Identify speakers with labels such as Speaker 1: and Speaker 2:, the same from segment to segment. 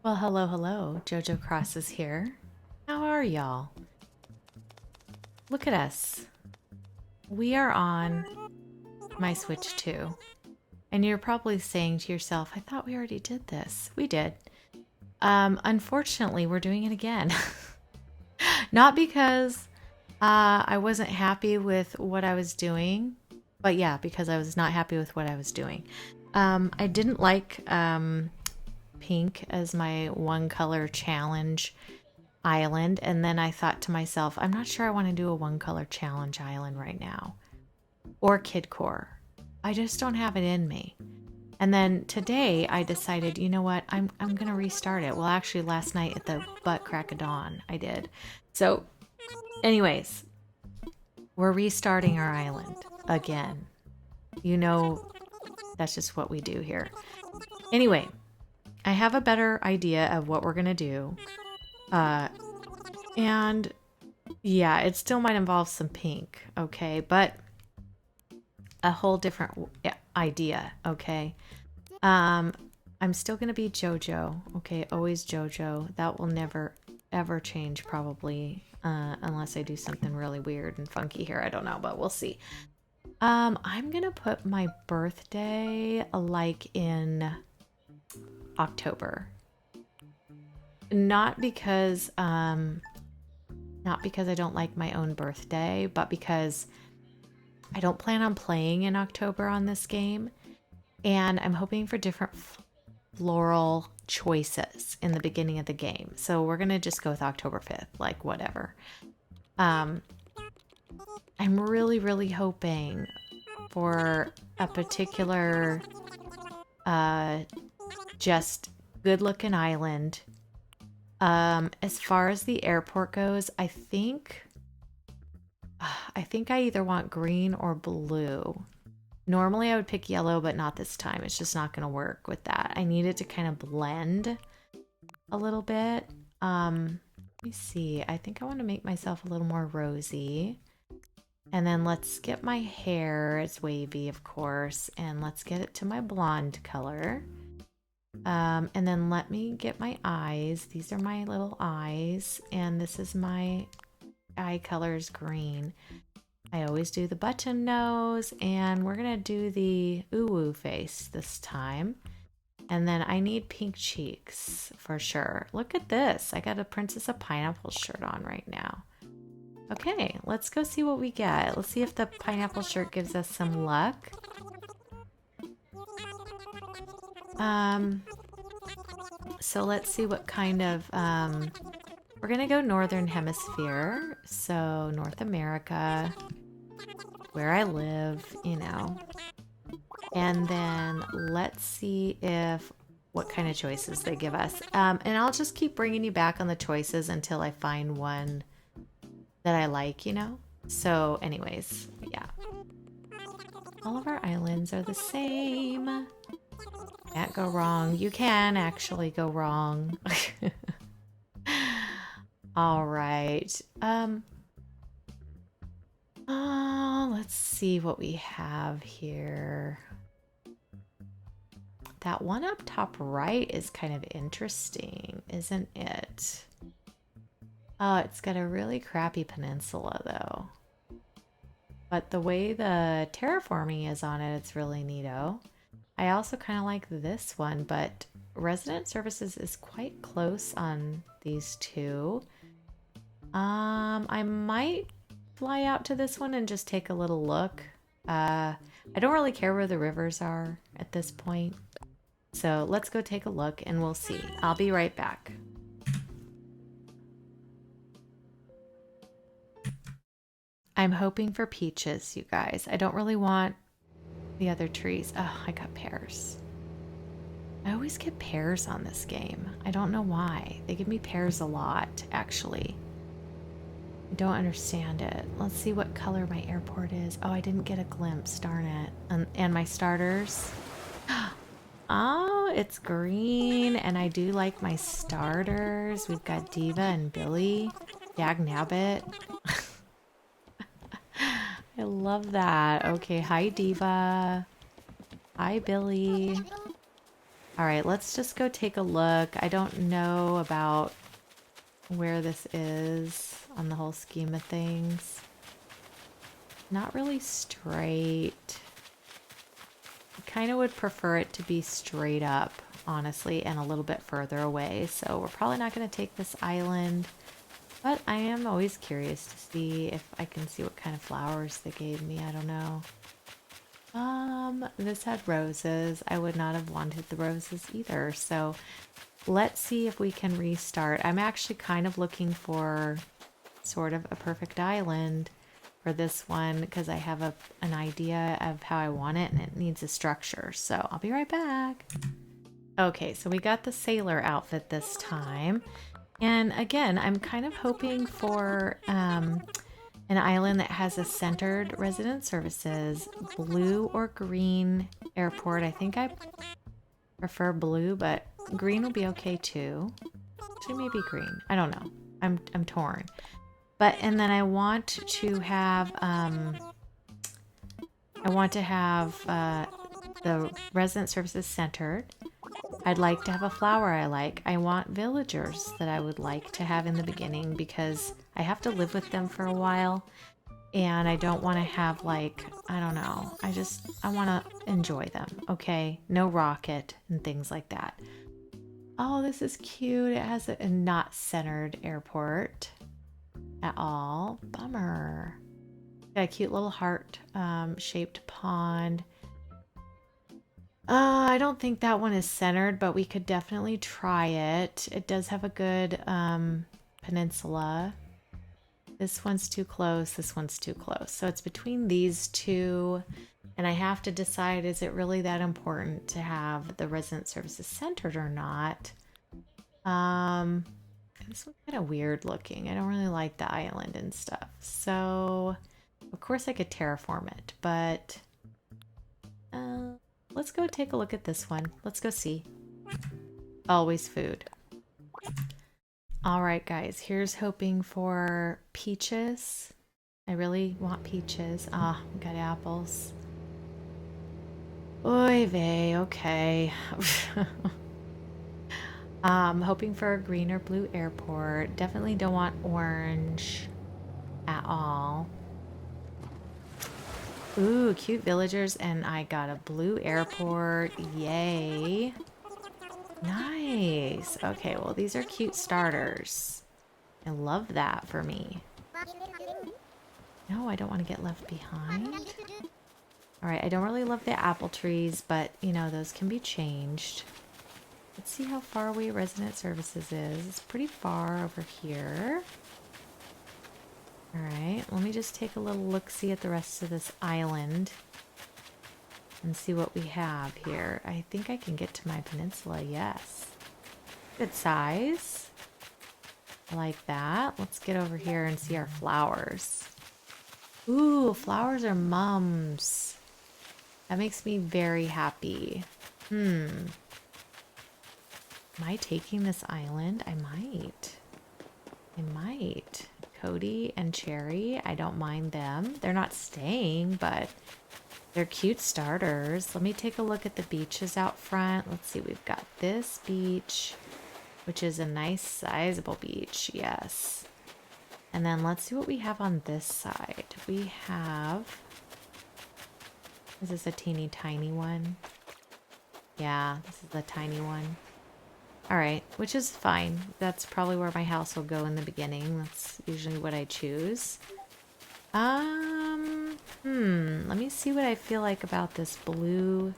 Speaker 1: Well, hello, hello. Jojo Cross is here. How are y'all? Look at us. We are on my Switch 2. And you're probably saying to yourself, I thought we already did this. We did. Unfortunately, we're doing it again. Not because I wasn't happy with what I was doing, but yeah, because I was not happy with what I was doing. I didn't like pink as my one color challenge island, and then I thought to myself, I'm not sure I want to do a one color challenge island right now, or kidcore. I just don't have it in me. And then today I decided, you know what, I'm gonna restart it. Well, actually last night at the butt crack of dawn I did. So anyways, we're restarting our island again. You know, that's just what we do here. Anyway, I have a better idea of what we're gonna do. And yeah, it still might involve some pink, okay? But a whole different idea, okay? I'm still gonna be JoJo, okay? Always JoJo. That will never ever change probably, unless I do something really weird and funky here. I don't know, but we'll see. I'm gonna put my birthday like in October. Not because I don't like my own birthday, but because I don't plan on playing in October on this game. And I'm hoping for different floral choices in the beginning of the game. So we're going to just go with October 5th, like whatever. I'm really, really hoping for a particular, just good looking island. As far as the airport goes, I think I either want green or blue. Normally I would pick yellow, but not this time. It's just not going to work with that. I need it to kind of blend a little bit. Let me see. I think I want to make myself a little more rosy. And then let's get my hair. It's wavy, of course. And let's get it to my blonde color. And then let me get my eyes. These are my little eyes. And this is my eye color's green. I always do the button nose, and we're gonna do the ooh face this time. And then I need pink cheeks for sure. Look at this. I got a Princess of Pineapple shirt on right now. Okay, let's go see what we get. Let's see if the pineapple shirt gives us some luck. So let's see what kind of, we're gonna go Northern Hemisphere. So North America, where I live, you know. And then let's see what kind of choices they give us. And I'll just keep bringing you back on the choices until I find one that I like, you know. So anyways, yeah. All of our islands are the same. Can't go wrong. You can actually go wrong. All right. Let's see what we have here. That one up top right is kind of interesting, isn't it? Oh, it's got a really crappy peninsula though. But the way the terraforming is on it, it's really neato. I also kind of like this one, but resident services is quite close on these two. I might fly out to this one and just take a little look. I don't really care where the rivers are at this point. So let's go take a look and we'll see. I'll be right back. I'm hoping for peaches, you guys. I don't really want the other trees. Oh, I got pears. I always get pears on this game. I don't know why. They give me pears a lot, actually. I don't understand it. Let's see what color my airport is. Oh, I didn't get a glimpse, darn it. And my starters. Oh, it's green, and I do like my starters. We've got Diva and Billy. Dag Nabbit. I love that. Okay, hi Diva. Hi Billy. All right, let's just go take a look. I don't know about where this is on the whole scheme of things. Not really straight. I kind of would prefer it to be straight up, honestly, and a little bit further away. So we're probably not going to take this island, but I am always curious to see if I can see what kind of flowers they gave me. I don't know. This had roses. I would not have wanted the roses either. So let's see if we can restart. I'm actually kind of looking for sort of a perfect island for this one because I have an idea of how I want it and it needs a structure. So I'll be right back. Okay, so we got the sailor outfit this time. And again, I'm kind of hoping for an island that has a centered resident services, blue or green airport. I think I prefer blue, but green will be okay too. Actually, maybe green. I don't know. I'm torn. But and then I want to have the resident services centered. I'd like to have a flower I like. I want villagers that I would like to have in the beginning because I have to live with them for a while. And I don't want to have like, I don't know. I want to enjoy them. Okay. No rocket and things like that. Oh, this is cute. It has a not centered airport at all. Bummer. Got a cute little heart shaped pond. I don't think that one is centered, but we could definitely try it. It does have a good peninsula. This one's too close. This one's too close. So it's between these two. And I have to decide, is it really that important to have the resident services centered or not? This one's kind of weird looking. I don't really like the island and stuff. So, of course I could terraform it, but let's go take a look at this one. Let's go see. Always food. All right, guys, here's hoping for peaches. I really want peaches. Ah, we got apples. Oy vey, okay. Hoping for a green or blue airport. Definitely don't want orange at all. Ooh, cute villagers, and I got a blue airport. Yay. Nice. Okay, well, these are cute starters. I love that for me. No, I don't want to get left behind. All right, I don't really love the apple trees, but, you know, those can be changed. Let's see how far away resident services is. It's pretty far over here. All right, let me just take a little look-see at the rest of this island and see what we have here. I think I can get to my peninsula, yes. Good size. I like that. Let's get over here and see our flowers. Ooh, flowers are mums. That makes me very happy. Am I taking this island? I might. Cody and Cherry, I don't mind them. They're not staying, but they're cute starters. Let me take a look at the beaches out front. Let's see, we've got this beach, which is a nice sizable beach, yes. And then let's see what we have on this side. We have... Is this a teeny tiny one? Yeah, this is the tiny one. Alright, which is fine. That's probably where my house will go in the beginning. That's usually what I choose. Let me see what I feel like about this blue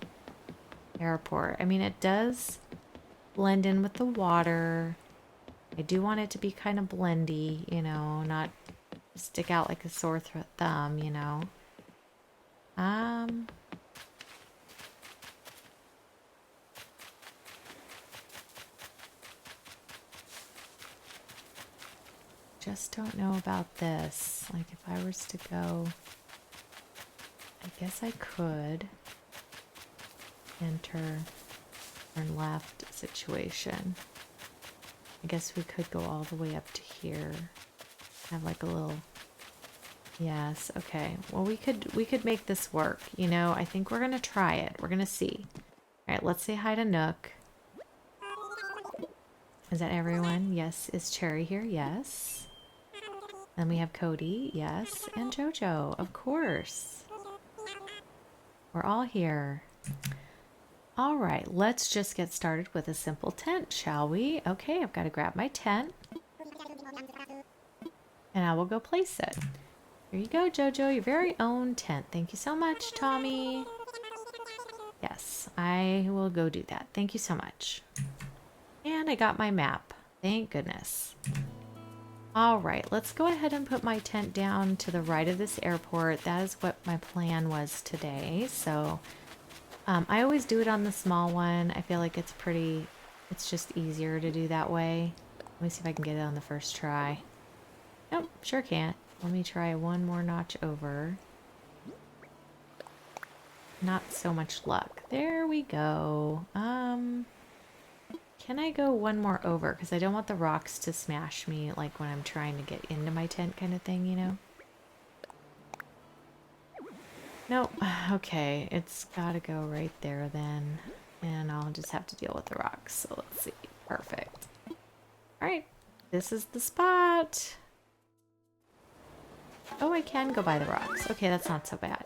Speaker 1: airport. I mean, it does blend in with the water. I do want it to be kind of blendy, you know, not stick out like a sore thumb, you know. Just don't know about this. Like if I was to go, I guess I could enter turn left situation. I guess we could go all the way up to here. Have like a little, yes, okay. Well, we could make this work, you know. I think we're gonna try it. We're gonna see. All right, let's say hi to Nook. Is that everyone? Yes. Is Cherry here? Yes. Then we have Cody. Yes. And Jojo. Of course. We're all here. All right. Let's just get started with a simple tent, shall we? Okay. I've got to grab my tent. And I will go place it. Here you go, Jojo. Your very own tent. Thank you so much, Tommy. Yes. I will go do that. Thank you so much. And I got my map. Thank goodness. All right, let's go ahead and put my tent down to the right of this airport. That is what my plan was today. So I always do it on the small one. I feel like it's just easier to do that way. Let me see if I can get it on the first try. Nope, sure can't. Let me try one more notch over. Not so much luck. There we go. Can I go one more over? Because I don't want the rocks to smash me like when I'm trying to get into my tent kind of thing, you know? Nope. Okay, it's got to go right there then. And I'll just have to deal with the rocks. So let's see. Perfect. Alright, this is the spot. Oh, I can go by the rocks. Okay, that's not so bad.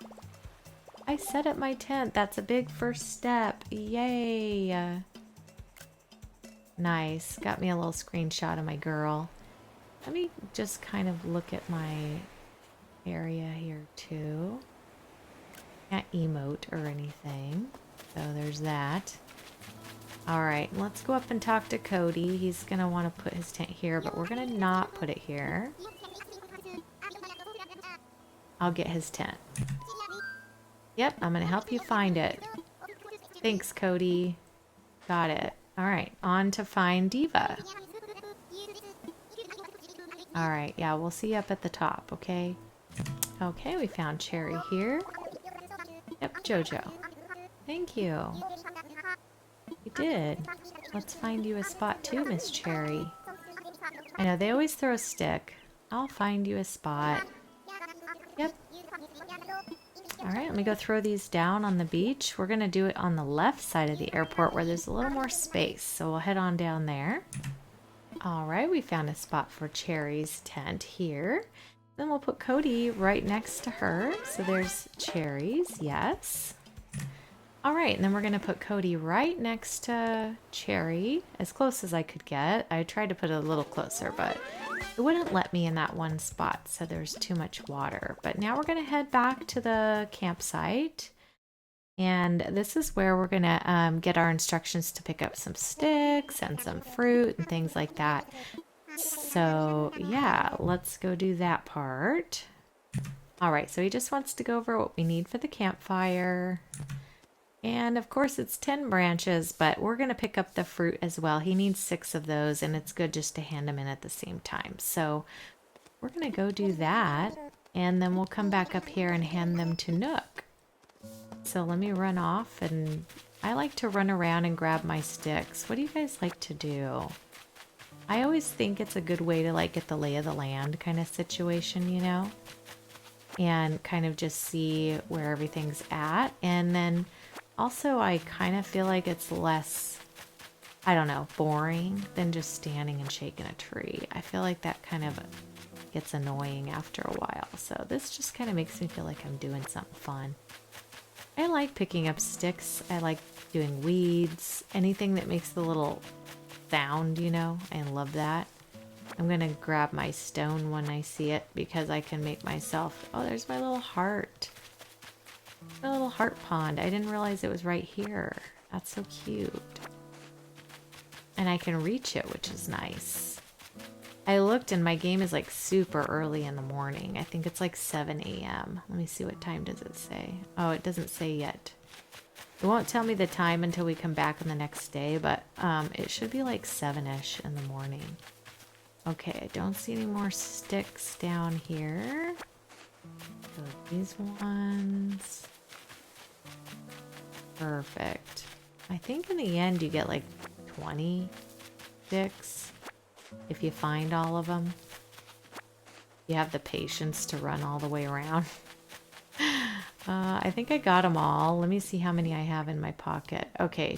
Speaker 1: I set up my tent. That's a big first step. Yay! Nice. Got me a little screenshot of my girl. Let me just kind of look at my area here too. Can't emote or anything. So there's that. Alright, let's go up and talk to Cody. He's going to want to put his tent here, but we're going to not put it here. I'll get his tent. Yep, I'm going to help you find it. Thanks, Cody. Got it. Alright, on to find Diva. Alright, yeah, we'll see you up at the top, okay? Okay, we found Cherry here. Yep, Jojo. Thank you. You did. Let's find you a spot too, Miss Cherry. I know, they always throw a stick. I'll find you a spot. Yep. Alright, let me go throw these down on the beach. We're going to do it on the left side of the airport where there's a little more space. So we'll head on down there. Alright, we found a spot for Cherry's tent here. Then we'll put Cody right next to her. So there's Cherry's, yes. Alright, and then we're going to put Cody right next to Cherry, as close as I could get. I tried to put it a little closer, but it wouldn't let me in that one spot, so there's too much water. But now we're going to head back to the campsite. And this is where we're going to get our instructions to pick up some sticks and some fruit and things like that. So yeah, let's go do that part. Alright, so he just wants to go over what we need for the campfire. And of course it's 10 branches, but we're going to pick up the fruit as well. He needs 6 of those, and it's good just to hand them in at the same time. So we're going to go do that, and then we'll come back up here and hand them to Nook. So let me run off, and I like to run around and grab my sticks. What do you guys like to do? I always think it's a good way to like get the lay of the land kind of situation, you know? And kind of just see where everything's at. And then also, I kind of feel like it's less, I don't know, boring than just standing and shaking a tree. I feel like that kind of gets annoying after a while. So this just kind of makes me feel like I'm doing something fun. I like picking up sticks. I like doing weeds. Anything that makes the little sound, you know. I love that. I'm going to grab my stone when I see it because I can make myself... Oh, there's my little heart. A little heart pond. I didn't realize it was right here. That's so cute. And I can reach it, which is nice. I looked and my game is like super early in the morning. I think it's like 7 a.m. Let me see, what time does it say? Oh, it doesn't say yet. It won't tell me the time until we come back on the next day, but it should be like 7-ish in the morning. Okay, I don't see any more sticks down here. So these ones. Perfect. I think in the end you get like 20 sticks if you find all of them. You have the patience to run all the way around. I think I got them all. Let me see how many I have in my pocket. Okay,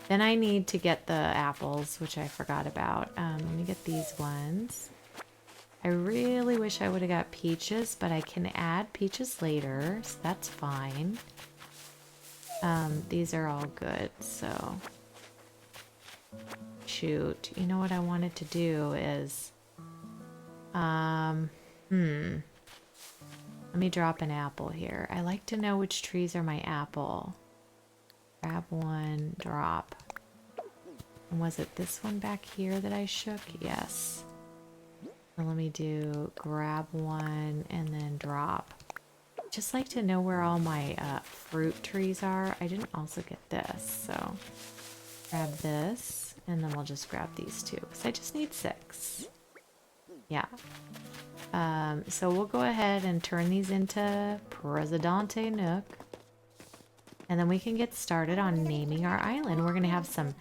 Speaker 1: Then I need to get the apples, which I forgot about. Let me get these ones. I really wish I would have got peaches, but I can add peaches later, so that's fine. These are all good, so... Shoot, you know what I wanted to do is... Let me drop an apple here. I like to know which trees are my apple. Grab one, drop. And was it this one back here that I shook? Yes. And let me do grab one and then drop. Just like to know where all my fruit trees are. I didn't also get this, so grab this and then we'll just grab these two because I just need 6. Yeah. So we'll go ahead and turn these into Presidente Nook. And then we can get started on naming our island. We're going to have some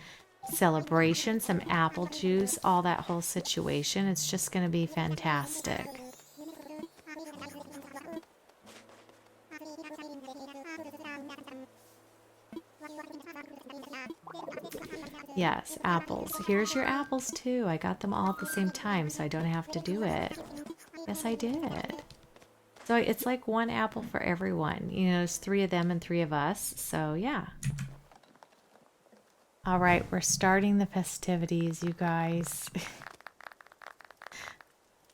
Speaker 1: celebration, some apple juice, all that whole situation. It's just going to be fantastic. Yes, apples. Here's your apples too. I got them all at the same time, so I don't have to do it. Yes, I did. So it's like 1 apple for everyone. You know, there's 3 of them and 3 of us. So yeah. All right, we're starting the festivities, you guys.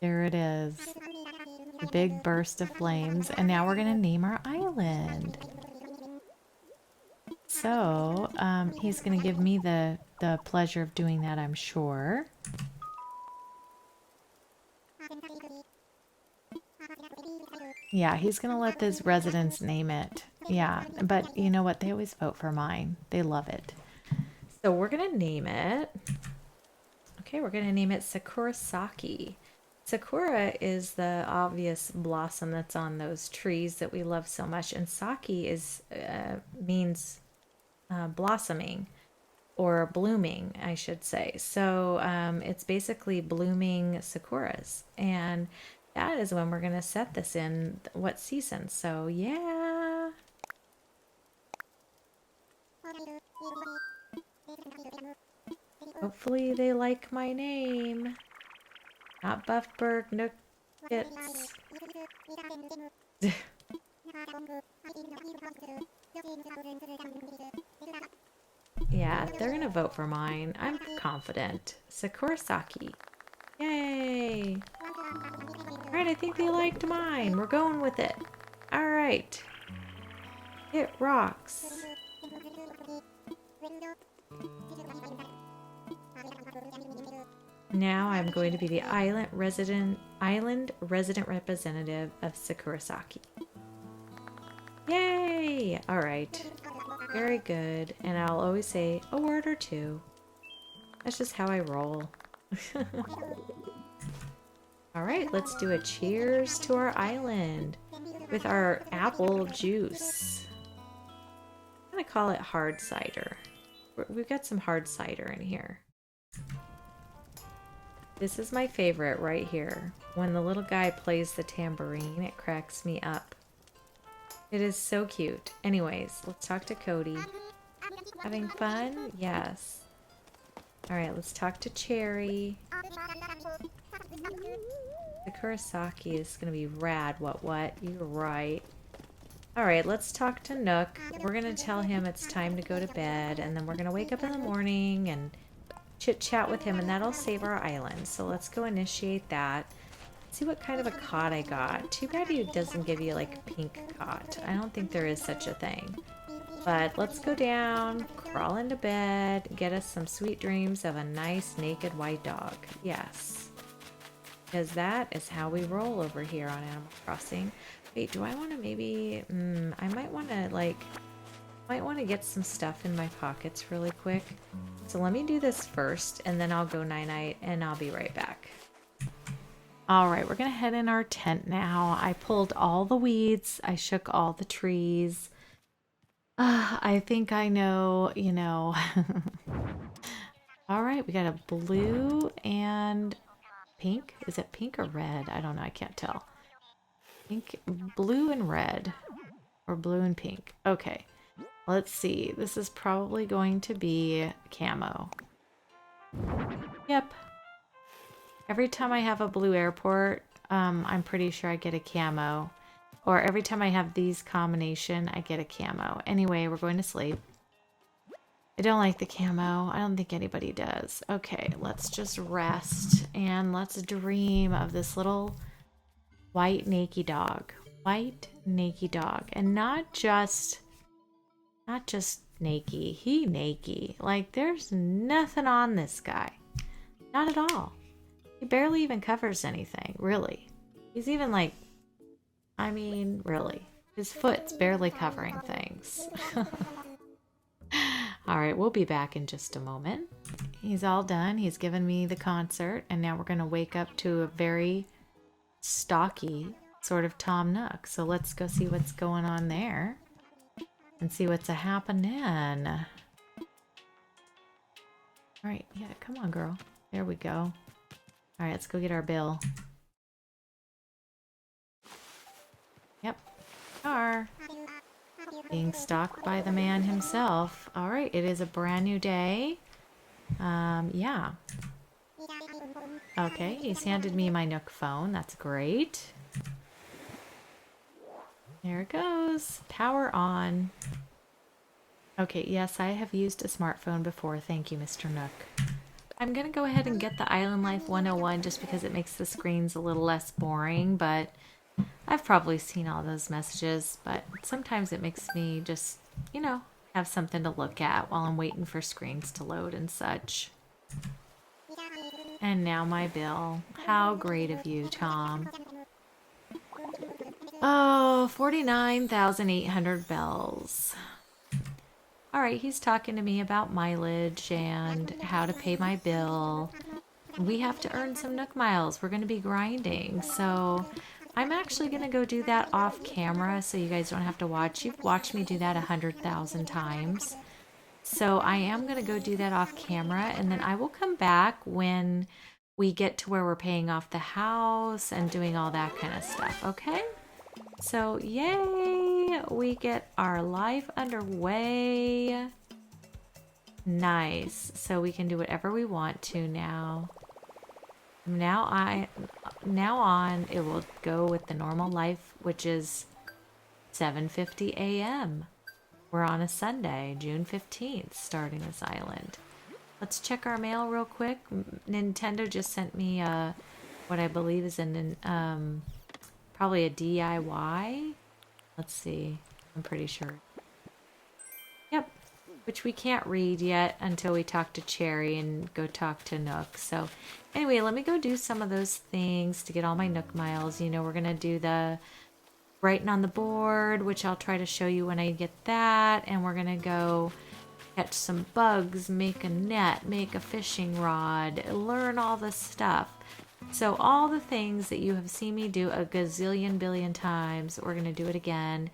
Speaker 1: There it is. A big burst of flames. And now we're going to name our island. So, he's going to give me the pleasure of doing that, I'm sure. Yeah, he's going to let his residents name it. Yeah, but you know what? They always vote for mine. They love it. So we're going to name it. Okay, we're going to name it Sakurasaki. Sakura is the obvious blossom that's on those trees that we love so much. And saki is means blossoming or blooming, I should say. So it's basically blooming sakuras. And that is when we're going to set this in what season. So yeah. Hopefully they like my name. Not Buffberg, Nookits. Yeah, they're gonna vote for mine. I'm confident. Sakurasaki. Yay! Alright, I think they liked mine. We're going with it. Alright. It rocks. Now I'm going to be the island resident representative of Sakurasaki. Yay! Alright. Very good. And I'll always say a word or two. That's just how I roll. Alright, let's do a cheers to our island with our apple juice. I'm gonna call it hard cider. We've got some hard cider in here. This is my favorite right here. When the little guy plays the tambourine, it cracks me up. It is so cute. Anyways, let's talk to Cody. Having fun? Yes. Alright, let's talk to Cherry. The Kurosaki is going to be rad. What? You're right. Alright, let's talk to Nook. We're going to tell him it's time to go to bed, and then we're going to wake up in the morning and chit-chat with him, and that'll save our island. So let's go initiate that. See what kind of a cot I got. Too bad it doesn't give you like a pink cot. I don't think there is such a thing. But let's go down, crawl into bed, get us some sweet dreams of a nice naked white dog. Yes. Because that is how we roll over here on Animal Crossing. Wait, do I want to maybe... I might want to get some stuff in my pockets really quick. So let me do this first, and then I'll go night-night, and I'll be right back. Alright, we're going to head in our tent now. I pulled all the weeds. I shook all the trees. I think I know, you know. Alright, we got a blue and pink. Is it pink or red? I don't know. I can't tell. Pink, blue and red. Or blue and pink. Okay. Let's see. This is probably going to be camo. Yep. Every time I have a blue airport, I'm pretty sure I get a camo. Or every time I have these combination, I get a camo. Anyway, we're going to sleep. I don't like the camo. I don't think anybody does. Okay, let's just rest and let's dream of this little white naked dog. White naked dog. And not just naked. He naked. Like, there's nothing on this guy. Not at all. He barely even covers anything, really. He's even like, I mean, really. His foot's barely covering things. All right, we'll be back in just a moment. He's all done. He's given me the concert, and now we're going to wake up to a very stocky sort of Tom Nook. So let's go see what's going on there and see what's happening. All right, yeah, come on, girl. There we go. All right, let's go get our bill. Yep, car. Being stalked by the man himself. All right, it is a brand new day. Yeah. Okay, he's handed me my Nook phone. That's great. There it goes. Power on. Okay, yes, I have used a smartphone before. Thank you, Mr. Nook. I'm going to go ahead and get the Island Life 101 just because it makes the screens a little less boring, but I've probably seen all those messages, but sometimes it makes me just, you know, have something to look at while I'm waiting for screens to load and such. And now my bill. How great of you, Tom. Oh, 49,800 bells. All right, he's talking to me about mileage and how to pay my bill. We have to earn some Nook miles. We're going to be grinding, so I'm actually going to go do that off camera so you guys don't have to watch. You've watched me do that 100,000 times. So I am going to go do that off camera, and then I will come back when we get to where we're paying off the house and doing all that kind of stuff, okay? So, yay! We get our life underway. Nice. So we can do whatever we want to now. Now on, it will go with the normal life, which is 7:50 a.m. We're on a Sunday, June 15th, starting this island. Let's check our mail real quick. Nintendo just sent me what I believe is probably a DIY. Let's see. I'm pretty sure. Yep. Which we can't read yet until we talk to Cherry and go talk to Nook. So anyway, let me go do some of those things to get all my Nook miles. You know, we're going to do the writing on the board, which I'll try to show you when I get that. And we're going to go catch some bugs, make a net, make a fishing rod, learn all this stuff. So all the things that you have seen me do a gazillion billion times, we're going to do it again.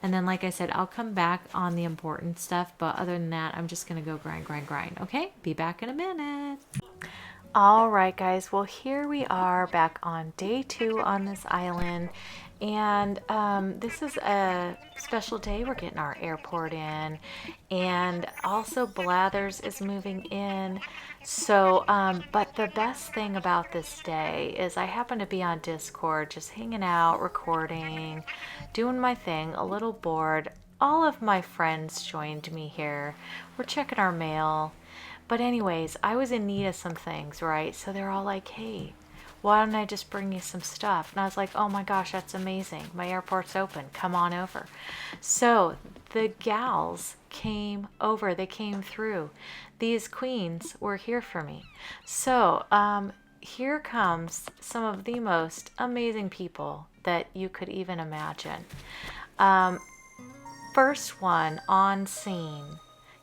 Speaker 1: And then, like I said, I'll come back on the important stuff. But other than that, I'm just going to go grind, grind, grind. Okay? Be back in a minute. All right, guys. Well, here we are back on day 2 on this island. And this is a special day. We're getting our airport in. And also Blathers is moving in. So, but the best thing about this day is I happen to be on Discord, just hanging out, recording, doing my thing, a little bored. All of my friends joined me here. We're checking our mail. But anyways, I was in need of some things, right? So they're all like, hey, why don't I just bring you some stuff? And I was like, oh my gosh, that's amazing. My airport's open. Come on over. So the gals came over. They came through. These queens were here for me. So here comes some of the most amazing people that you could even imagine. First one on scene.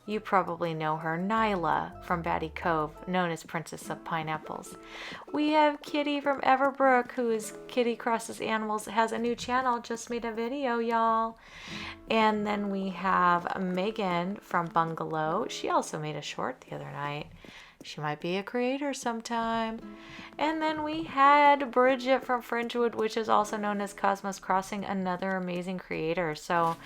Speaker 1: You probably know her, Nyla from Batty Cove, known as Princess of Pineapples. We have Kitty from Everbrook, who is Kitty Crosses Animals, has a new channel, just made a video, y'all. And then we have Megan from Bungalow. She also made a short the other night. She might be a creator sometime. And then we had Bridget from Fringewood, which is also known as Cosmos Crossing, another amazing creator. So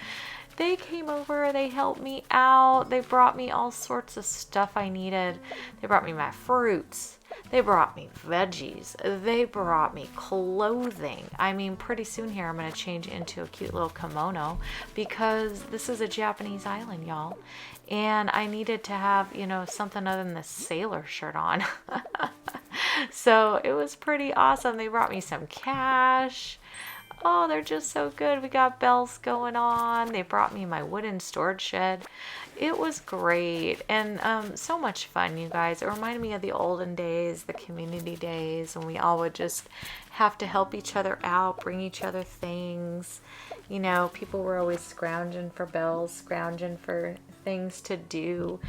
Speaker 1: They came over, they helped me out, they brought me all sorts of stuff I needed. They brought me my fruits, they brought me veggies, they brought me clothing. I mean, pretty soon here I'm going to change into a cute little kimono because this is a Japanese island, y'all. And I needed to have, you know, something other than the sailor shirt on. So it was pretty awesome. They brought me some cash. Oh, they're just so good. We got bells going on. They brought me my wooden storage shed. It was great and so much fun, you guys. It reminded me of the olden days, the community days, when we all would just have to help each other out, bring each other things. You know, people were always scrounging for bells, scrounging for things to do,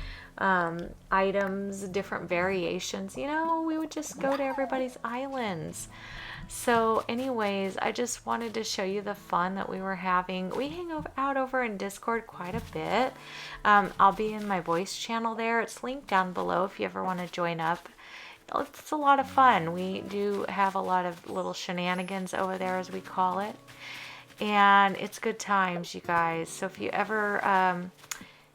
Speaker 1: items, different variations. You know, we would just go to everybody's islands. So anyways, I just wanted to show you the fun that we were having. We hang out over in Discord quite a bit. I'll be in my voice channel there. It's linked down below if you ever want to join up. It's a lot of fun. We do have a lot of little shenanigans over there, as we call it. And it's good times, you guys. So if you ever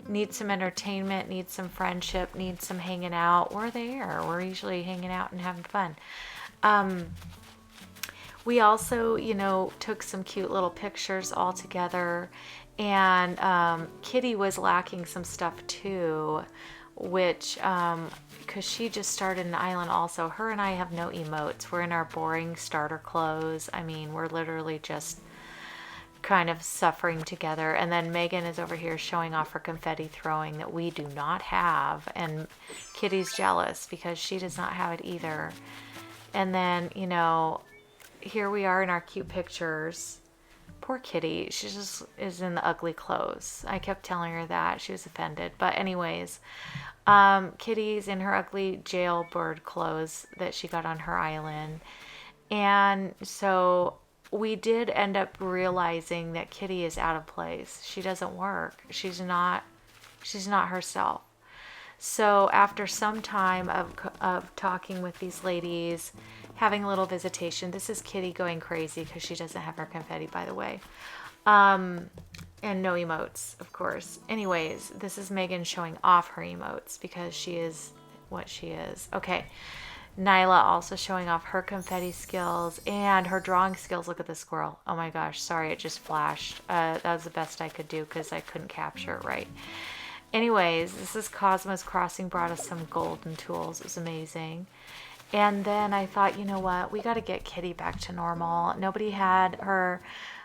Speaker 1: need some entertainment, need some friendship, need some hanging out, we're there. We're usually hanging out and having fun. We also, you know, took some cute little pictures all together, and Kitty was lacking some stuff too, which, because she just started an island also. Her and I have no emotes. We're in our boring starter clothes. I mean, we're literally just kind of suffering together. And then Megan is over here showing off her confetti throwing that we do not have, and Kitty's jealous because she does not have it either. And then, you know, here we are in our cute pictures. Poor Kitty, she just is in the ugly clothes. I kept telling her that. She was offended. But anyways, Kitty's in her ugly jailbird clothes that she got on her island. And so we did end up realizing that Kitty is out of place. She doesn't work. She's not herself. So after some time of talking with these ladies, having a little visitation, this is Kitty going crazy because she doesn't have her confetti, by the way. And no emotes, of course. Anyways, this is Megan showing off her emotes because she is what she is. Okay. Nyla also showing off her confetti skills and her drawing skills. Look at the squirrel. Oh my gosh, sorry, it just flashed. That was the best I could do because I couldn't capture it right. Anyways, this is Cosmos Crossing brought us some golden tools. It was amazing. And then I thought, you know what? We got to get Kitty back to normal. Nobody had her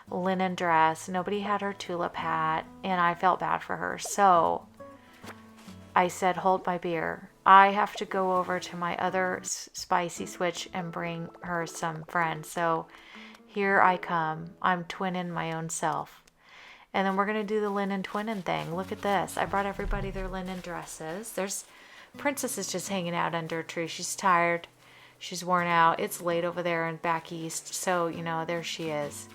Speaker 1: linen dress. Nobody had her tulip hat. And I felt bad for her. So I said, hold my beer. I have to go over to my other spicy switch and bring her some friends. So here I come. I'm twinning my own self. And then we're going to do the linen twinning thing. Look at this. I brought everybody their linen dresses. There's Princess is just hanging out under a tree. She's tired. She's worn out. It's late over there and back east. So, you know, there she is.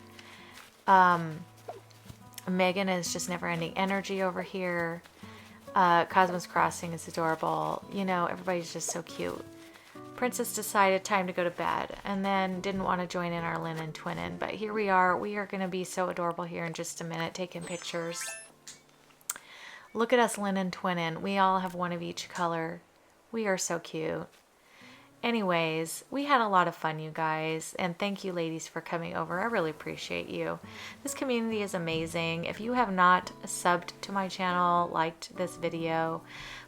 Speaker 1: Megan is just never-ending energy over here. Cosmos Crossing is adorable. You know, everybody's just so cute. Princess decided time to go to bed and then didn't want to join in our linen twinning. But here we are. We are going to be so adorable here in just a minute, taking pictures. Look at us linen twinning. We all have one of each color. We are so cute. Anyways, we had a lot of fun, you guys, and thank you ladies for coming over. I really appreciate you. This community is amazing. If you have not subbed to my channel, liked this video,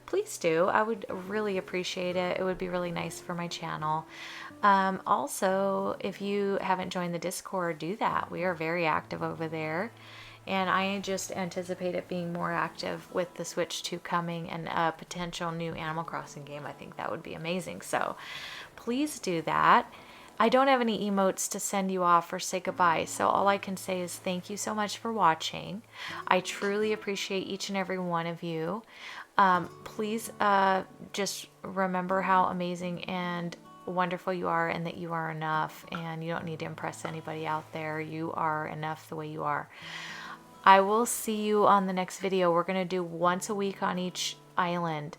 Speaker 1: please do. I would really appreciate it. It would be really nice for my channel. Also, if you haven't joined the Discord, do that. We are very active over there. And I just anticipate it being more active with the Switch 2 coming and a potential new Animal Crossing game. I think that would be amazing. So please do that. I don't have any emotes to send you off or say goodbye. So all I can say is thank you so much for watching. I truly appreciate each and every one of you. Please just remember how amazing and wonderful you are and that you are enough. And you don't need to impress anybody out there. You are enough the way you are. I will see you on the next video. We're going to do once a week on each island.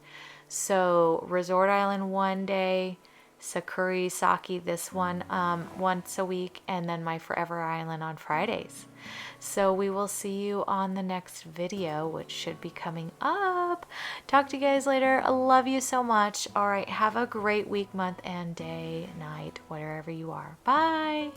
Speaker 1: So Resort Island one day, Sakuri Saki, this one, once a week, and then my Forever Island on Fridays. So we will see you on the next video, which should be coming up. Talk to you guys later. I love you so much. All right, have a great week, month, and day, night, wherever you are. Bye.